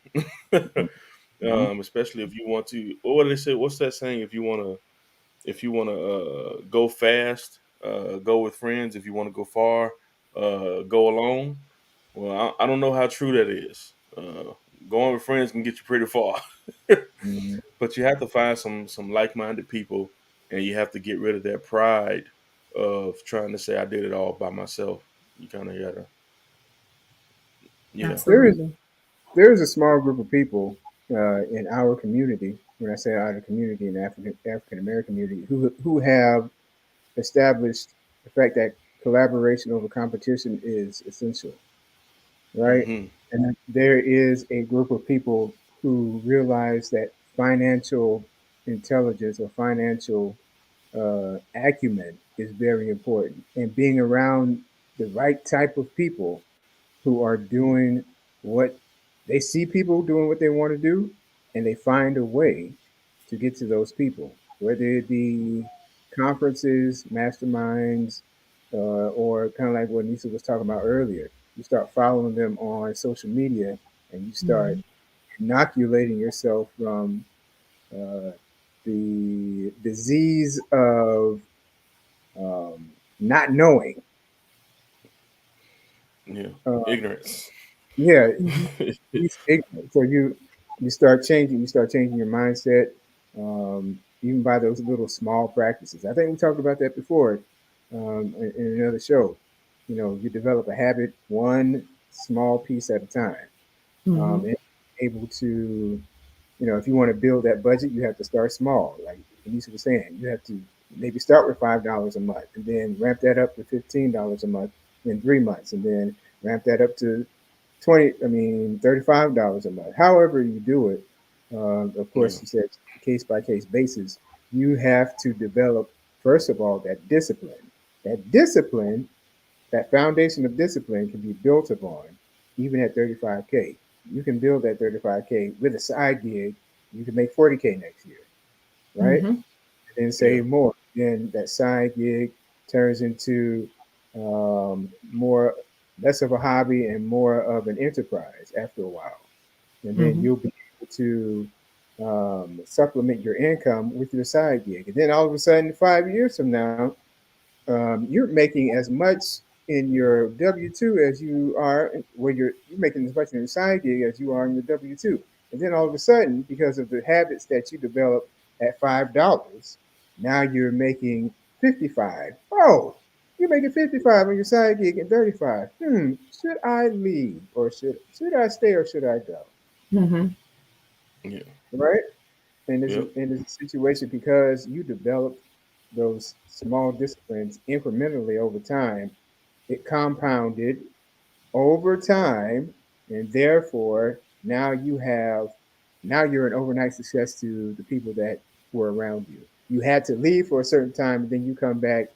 B: Mhm.
A: Especially if you want to. What do they say? What's that saying? If you want to go fast, go with friends. If you want to go far, go alone. Well, I don't know how true that is. Going with friends can get you pretty far,
B: Mhm.
A: but you have to find some like-minded people, and you have to get rid of that pride of trying to say I did it all by myself. You kind of gotta, yeah.
B: There is
C: Absolutely.
B: there is a small group of people in our community. When I say our community, in the African American community, who have established the fact that collaboration over competition is essential, right?
A: Hmm.
B: And there is a group of people who realize that financial intelligence or financial acumen is very important, and being around the right type of people who are doing what they see people doing what they want to do, and they find a way to get to those people, whether it be conferences, masterminds, or kind of like what Nisa was talking about earlier. You start following them on social media, and you start
C: Mhm.
B: inoculating yourself from uh, the disease of not knowing.
A: Yeah.
B: Uh,
A: Ignorance.
B: yeah,
C: Mhm.
B: he's ignorant. So you start changing your mindset, even by those little small practices. I think we talked about that before in another show. You develop a habit one small piece at a time,
C: Mhm.
B: and able to, if you want to build that budget, you have to start small. Like Anissa was saying, you have to maybe start with $5 a month, and then ramp that up to $15 a month in 3 months, and then ramp that up to $35 a month. However you do it, of
A: Yeah.
B: course, you said case by case basis. You have to develop first of all that discipline. That discipline, that foundation of discipline, can be built upon even at 35K. You can build that 35K with a side gig. You can make 40K next year, right?
C: Mhm.
B: And then
A: Yeah.
B: save more. Then that side gig turns into more less of a hobby and more of an enterprise after a while. And then
C: Mhm.
B: you'll be able to supplement your income with your side gig. And then all of a sudden, 5 years from now, you're making as much in your W two as you are, where you're making as much in your side gig as you are in your W two. And then all of a sudden, because of the habits that you develop at $5, now you're making 55. Oh, you're making 55 on your side gig and 35. Should I leave or should I stay or should I go?
C: Mhm.
A: Yeah.
B: Right? And
A: Yep.
B: it's a situation because you develop those small disciplines incrementally over time. It compounded over time, and therefore now you're an overnight success to the people that were around you. You had to leave for a certain time, and then you come back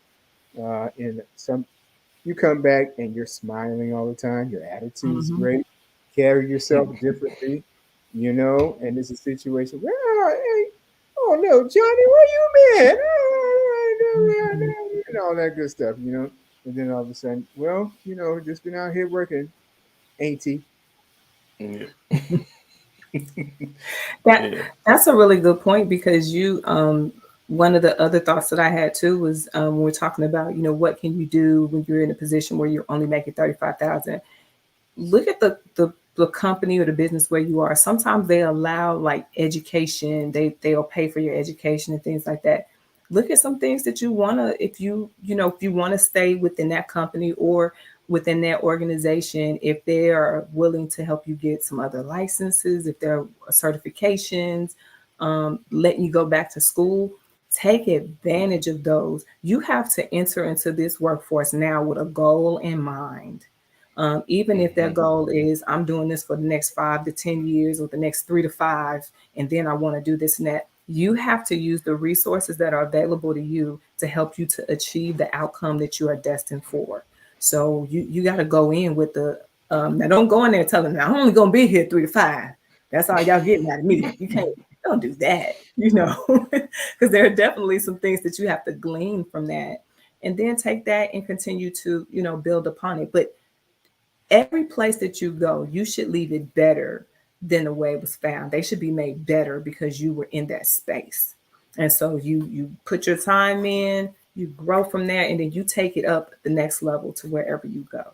B: in some. You come back and you're smiling all the time. Your attitude's
C: Mhm.
B: great. Carry yourself differently. you know, and it's a situation where, hey, oh no, Johnny, where you been? And all that good stuff, you know. And then all of a sudden, well, you know, just been out here working, ain't he?
A: Yeah.
C: That
A: Yeah.
C: that's a really good point because you one of the other thoughts that I had too was when we're talking about, you know, what can you do when you're in a position where you're only making 35,000. Look at the company or the business where you are. Sometimes they allow like education, they'll pay for your education and things like that. Look at some things that you want to, if if you want to stay within that company or within that organization, if they are willing to help you get some other licenses, if there are certifications, letting you go back to school, take advantage of those. You have to enter into this workforce now with a goal in mind. Even if their
A: Mhm.
C: goal is, I'm doing this for the next 5 to 10 years or the next 3 to 5, and then I want to do this and that. You have to use the resources that are available to you to help you to achieve the outcome that you are destined for. So you got to go in with the now don't go in there telling them I'm only gonna be here 3 to 5. That's all y'all getting out of me. You can't, don't do that, because there are definitely some things that you have to glean from that, and then take that and continue to build upon it. But every place that you go, you should leave it better than the way it was found. They should be made better because you were in that space. And so you put your time in, you grow from there, and then you take it up the next level to wherever you go.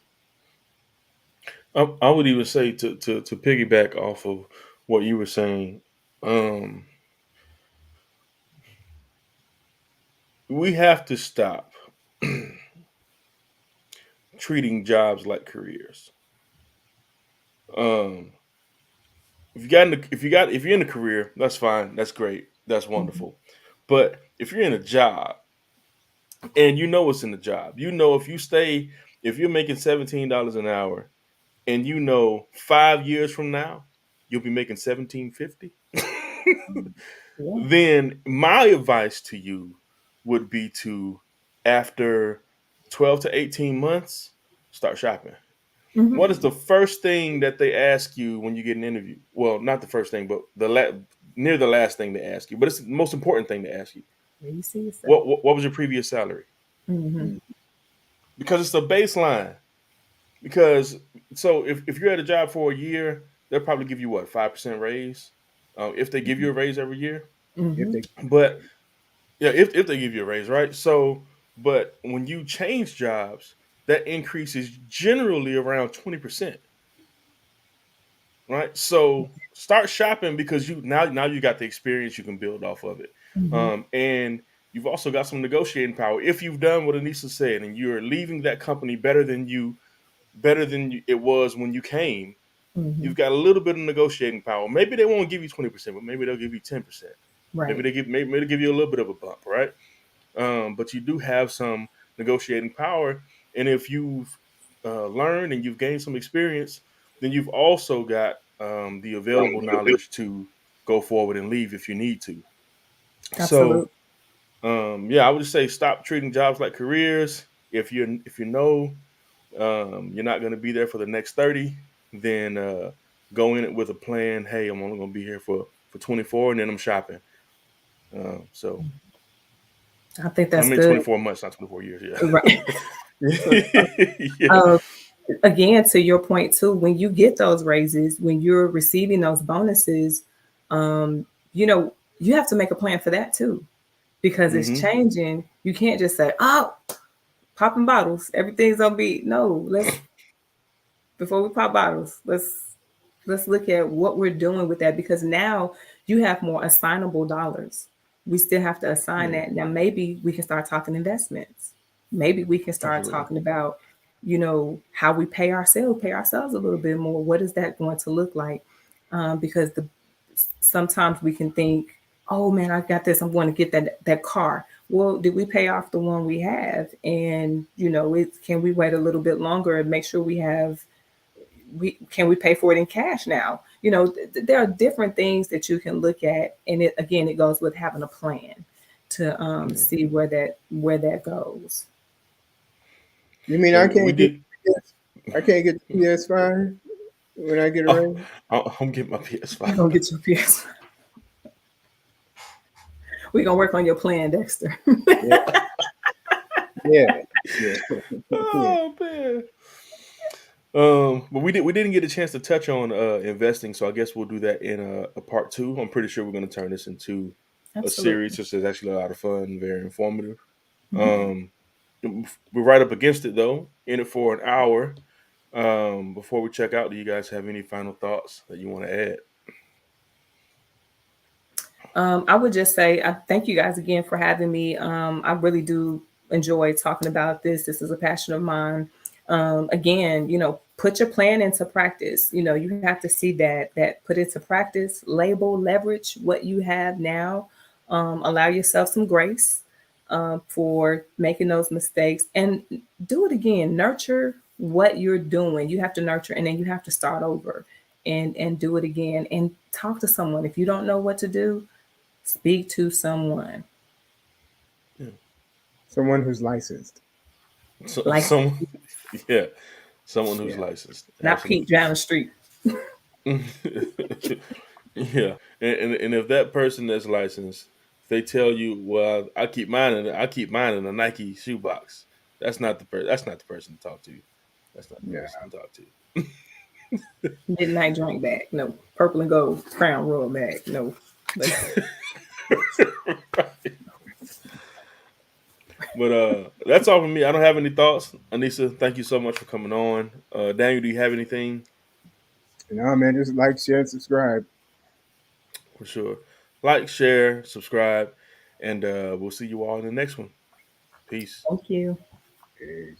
A: I would even say to piggyback off of what you were saying, um, we have to stop treating jobs like careers. Um, if you're in a career, that's fine, that's great, that's
C: Mhm.
A: wonderful. But if you're in a job and you know what's in the job, you know if you're making $17 an hour, and 5 years from now you'll be making 17.50,
C: Yeah.
A: then my advice to you would be to, after 12 to 18 months, start shopping.
C: Mhm.
A: What is the first thing that they ask you when you get an interview? Well, not the first thing, but near the last thing they ask you. But it's the most important thing to ask you.
C: Where you see yourself.
A: What was your previous salary?
C: Hmm.
B: Mm.
A: Because it's the baseline. Because so if you're at a job for a year, they'll probably give you what, 5% raise, if they give you a raise every year.
B: If
C: Hmm.
B: they,
A: But yeah, if they give you a raise, right? So, but when you change jobs, that increase is generally around 20%, right? So start shopping because now you got the experience, you can build off of it,
C: Hmm.
A: and you've also got some negotiating power. If you've done what Anissa said, and you're leaving that company it was when you came,
C: Hmm.
A: you've got a little bit of negotiating power. Maybe they won't give you 20%, but maybe they'll give you 10%.
C: Right.
A: Maybe they'll give you a little bit of a bump, right? But you do have some negotiating power. And if you've learned and you've gained some experience, then you've also got the available knowledge to go forward and leave if you need to. So,
C: Absolutely.
A: yeah, I would just say stop treating jobs like careers. If you know you're not going to be there for the next 30, then go in it with a plan. Hey, I'm only going to be here for 24, and then I'm shopping. So
C: I think
A: I
C: that's
A: mean
C: good.
A: 24 months, not 24 years.
C: Right. So,
A: Yeah. Yeah.
C: um, again, to your point too, when you get those raises, when you're receiving those bonuses, um, you have to make a plan for that too, because it's
A: Hmm.
C: changing. You can't just say, "Oh, popping bottles, everything's gonna be." No, let's before we pop bottles, let's look at what we're doing with that, because now you have more assignable dollars. We still have to assign
A: Yeah.
C: that. Now maybe we can start talking investments. Maybe we can start
A: Absolutely.
C: talking about, how we pay ourselves a little bit more. What is that going to look like? Because sometimes we can think, oh man, I got this. I'm going to get that car. Well, did we pay off the one we have? And can we wait a little bit longer and make sure we pay for it in cash now? There are different things that you can look at, and it goes with having a plan to
A: Yeah.
C: see where that goes.
B: you mean
A: And we did.
B: I can't get the PS5 when I get a
A: Oh,
B: raise?
A: I'm getting my
C: You're
A: PS5.
C: gonna get your PS. We're gonna work on your plan, Dexter.
B: Yeah, yeah, yeah, yeah.
A: Oh man. But we didn't get a chance to touch on investing, so I guess we'll do that in a part two. I'm pretty sure we're going to turn this into a series,
C: Absolutely.
A: which is actually a lot of fun, very informative.
C: Mhm.
A: Um, we're right up against it though, in it for an hour. Before we check out, do you guys have any final thoughts that you want to add?
C: I would just say I thank you guys again for having me. I really do enjoy talking about this. This is a passion of mine. Again, put your plan into practice. You have to see that put into practice, label, leverage what you have now. Allow yourself some grace for making those mistakes and do it again. Nurture what you're doing. You have to nurture and then you have to start over and do it again and talk to someone. If you don't know what to do, speak to someone
A: Yeah.
B: Someone who's licensed.
C: like
A: Someone, yeah, someone who's
B: Yeah.
A: licensed.
C: not Pete down the street.
A: Yeah, and if that person that's licensed, if they tell you, "Well, I keep mine in a Nike shoebox," that's not the person. That's not the person to talk to. That's not the
B: Yeah.
A: person to talk to.
C: Midnight drink bag. No. Purple and gold crown royal bag. No.
A: Right. But that's all from me. I don't have any thoughts. Anissa, thank you so much for coming on. Daniel, do you have anything?
B: No, man, just like, share, and subscribe.
A: For sure. Like, share, subscribe, and we'll see you all in the next one. Peace.
C: Thank you.
B: Peace.